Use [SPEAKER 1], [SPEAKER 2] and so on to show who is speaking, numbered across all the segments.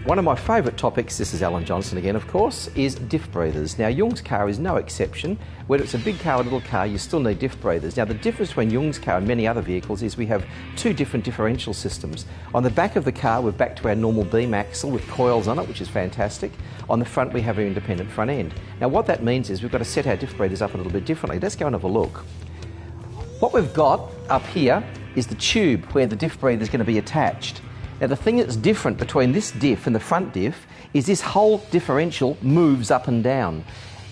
[SPEAKER 1] One of my favourite topics, this is Alan Johnson again of course, is diff breathers. Now Jung's car is no exception. Whether it's a big car or a little car, you still need diff breathers. Now the difference between Jung's car and many other vehicles is we have two different differential systems. On the back of the car we're back to our normal beam axle with coils on it, which is fantastic. On the front we have our independent front end. Now what that means is we've got to set our diff breathers up a little bit differently. Let's go and have a look. What we've got up here is the tube where the diff breather is going to be attached. Now the thing that's different between this diff and the front diff is this whole differential moves up and down.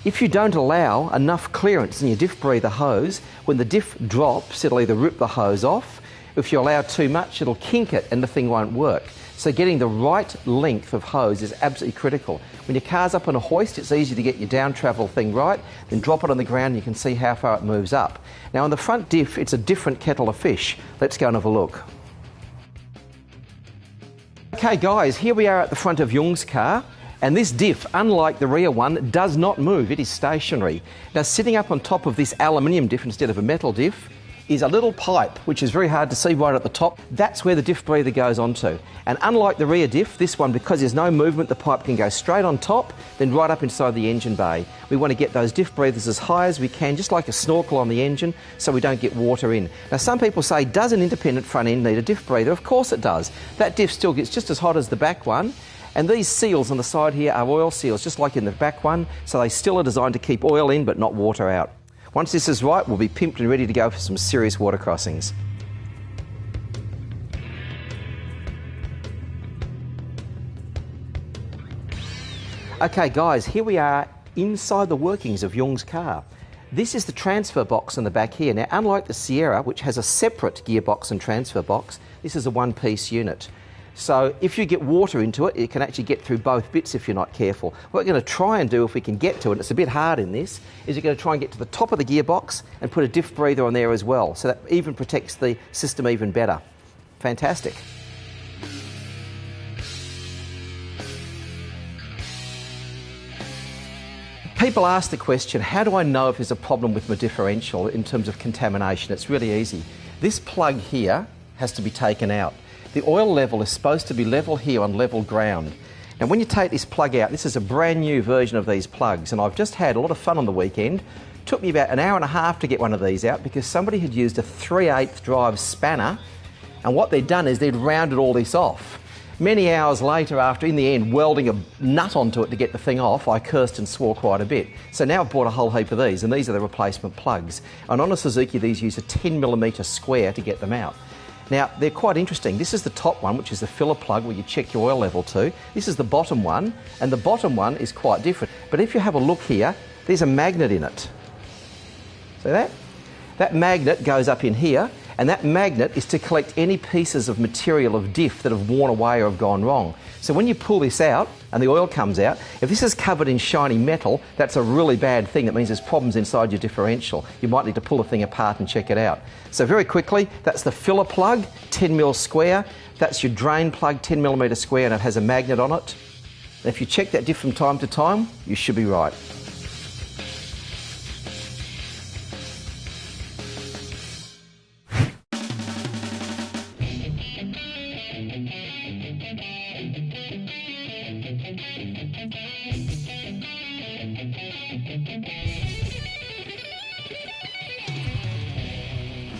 [SPEAKER 1] If you don't allow enough clearance in your diff breather hose, when the diff drops it'll either rip the hose off. If you allow too much it'll kink it and the thing won't work. So getting the right length of hose is absolutely critical. When your car's up on a hoist it's easy to get your down travel thing right, then drop it on the ground and you can see how far it moves up. Now on the front diff it's a different kettle of fish. Let's go and have a look. Okay guys, here we are at the front of Jung's car, and this diff, unlike the rear one, does not move, it is stationary. Now sitting up on top of this aluminium diff instead of a metal diff is a little pipe, which is very hard to see right at the top. That's where the diff breather goes onto. And unlike the rear diff, this one, because there's no movement, the pipe can go straight on top, then right up inside the engine bay. We want to get those diff breathers as high as we can, just like a snorkel on the engine, so we don't get water in. Now some people say, does an independent front end need a diff breather? Of course it does. That diff still gets just as hot as the back one. And these seals on the side here are oil seals, just like in the back one, so they still are designed to keep oil in but not water out. Once this is right, we'll be pimped and ready to go for some serious water crossings. Okay guys, here we are inside the workings of Jung's car. This is the transfer box on the back here. Now unlike the Sierra, which has a separate gearbox and transfer box, this is a one-piece unit. So if you get water into it, it can actually get through both bits if you're not careful. What we're going to try and do, if we can get to it, it's a bit hard in this, is we're going to try and get to the top of the gearbox and put a diff breather on there as well, so that even protects the system even better. Fantastic. People ask the question, how do I know if there's a problem with my differential in terms of contamination? It's really easy. This plug here has to be taken out. The oil level is supposed to be level here on level ground. Now when you take this plug out, this is a brand new version of these plugs, and I've just had a lot of fun on the weekend. Took me about an hour and a half to get one of these out because somebody had used a 3/8 drive spanner, and what they'd done is they'd rounded all this off. Many hours later, after in the end welding a nut onto it to get the thing off, I cursed and swore quite a bit. So now I've bought a whole heap of these, and these are the replacement plugs. And on a Suzuki these use a 10mm square to get them out. Now, they're quite interesting. This is the top one, which is the filler plug where you check your oil level to. This is the bottom one, and the bottom one is quite different. But if you have a look here, there's a magnet in it. See that? That magnet goes up in here, and that magnet is to collect any pieces of material of diff that have worn away or have gone wrong. So when you pull this out and the oil comes out, if this is covered in shiny metal, that's a really bad thing. That means there's problems inside your differential. You might need to pull the thing apart and check it out. So very quickly, that's the filler plug, 10mm square. That's your drain plug, 10mm square, and it has a magnet on it. And if you check that diff from time to time, you should be right.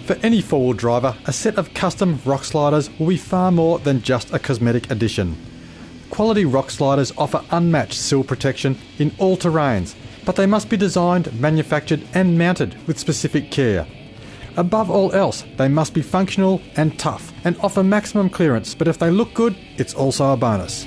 [SPEAKER 2] For any four-wheel driver, a set of custom rock sliders will be far more than just a cosmetic addition. Quality rock sliders offer unmatched sill protection in all terrains, but they must be designed, manufactured and mounted with specific care. Above all else, they must be functional and tough and offer maximum clearance, but if they look good, it's also a bonus.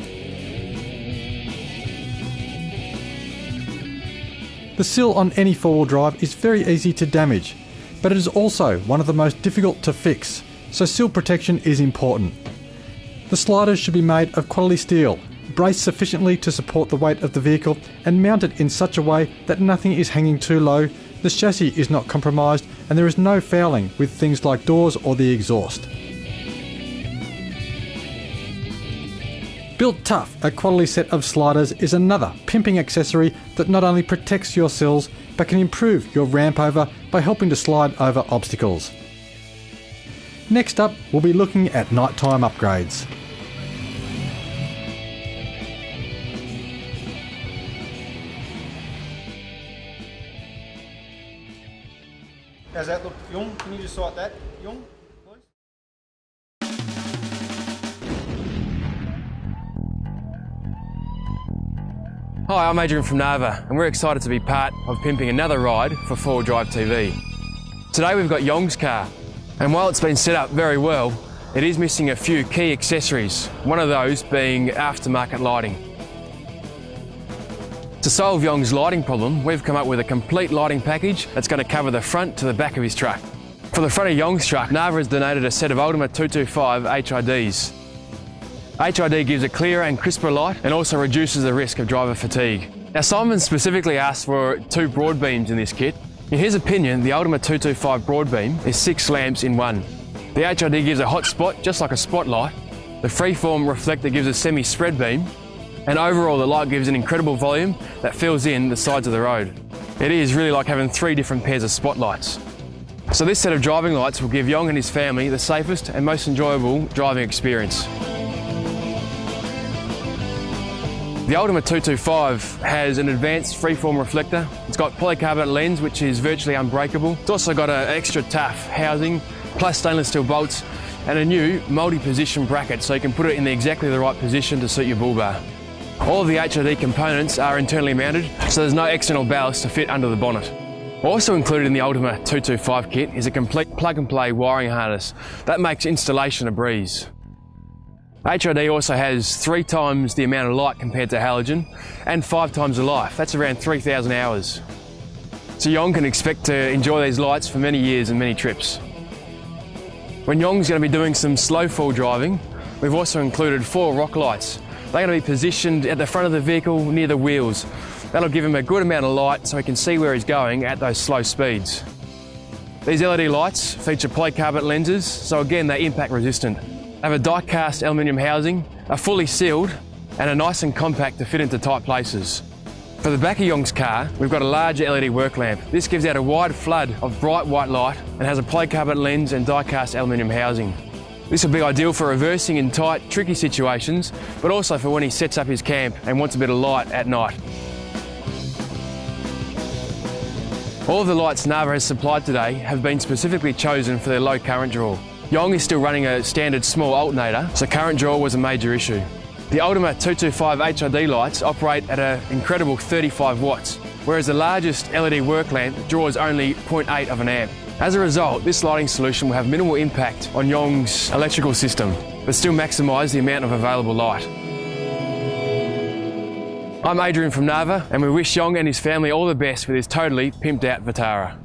[SPEAKER 2] The sill on any four-wheel drive is very easy to damage, but it is also one of the most difficult to fix, so sill protection is important. The sliders should be made of quality steel, braced sufficiently to support the weight of the vehicle and mounted in such a way that nothing is hanging too low, the chassis is not compromised and there is no fouling with things like doors or the exhaust. Built Tough, a quality set of sliders, is another pimping accessory that not only protects your sills but can improve your ramp over by helping to slide over obstacles. Next up, we'll be looking at nighttime upgrades.
[SPEAKER 3] How's that look, Yung? Can you just sight that, Yung, please?
[SPEAKER 4] Hi, I'm Adrian from Nava, and we're excited to be part of pimping another ride for 4 Wheel Drive TV. Today we've got Yong's car, and while it's been set up very well, it is missing a few key accessories, one of those being aftermarket lighting. To solve Yong's lighting problem, we've come up with a complete lighting package that's going to cover the front to the back of his truck. For the front of Yong's truck, Nava has donated a set of Ultima 225 HIDs. HID gives a clearer and crisper light and also reduces the risk of driver fatigue. Now Simon specifically asked for 2 broad beams in this kit. In his opinion, the Ultima 225 broad beam is 6 lamps in one. The HID gives a hot spot just like a spotlight, the freeform reflector gives a semi-spread beam, and overall the light gives an incredible volume that fills in the sides of the road. It is really like having 3 different pairs of spotlights. So this set of driving lights will give Yong and his family the safest and most enjoyable driving experience. The Ultima 225 has an advanced freeform reflector. It's got polycarbonate lens which is virtually unbreakable. It's also got an extra TAF housing, plus stainless steel bolts, and a new multi-position bracket so you can put it in exactly the right position to suit your bull bar. All of the HID components are internally mounted, so there's no external ballast to fit under the bonnet. Also included in the Ultima 225 kit is a complete plug-and-play wiring harness. That makes installation a breeze. HID also has 3 times the amount of light compared to halogen, and 5 times the life. That's around 3,000 hours. So Yong can expect to enjoy these lights for many years and many trips. When Yong's going to be doing some slow fall driving, we've also included 4 rock lights. They're going to be positioned at the front of the vehicle near the wheels. That'll give him a good amount of light so he can see where he's going at those slow speeds. These LED lights feature polycarbonate lenses, so again they're impact resistant. They have a die-cast aluminium housing, are fully sealed, and are nice and compact to fit into tight places. For the back of Yong's car, we've got a large LED work lamp. This gives out a wide flood of bright white light and has a polycarbonate lens and die-cast aluminium housing. This will be ideal for reversing in tight, tricky situations, but also for when he sets up his camp and wants a bit of light at night. All of the lights Nava has supplied today have been specifically chosen for their low current draw. Yong is still running a standard small alternator, so current draw was a major issue. The Ultima 225 HID lights operate at an incredible 35 watts, whereas the largest LED work lamp draws only 0.8 of an amp. As a result, this lighting solution will have minimal impact on Yong's electrical system, but still maximise the amount of available light. I'm Adrian from Nava, and we wish Yong and his family all the best with his totally pimped out Vitara.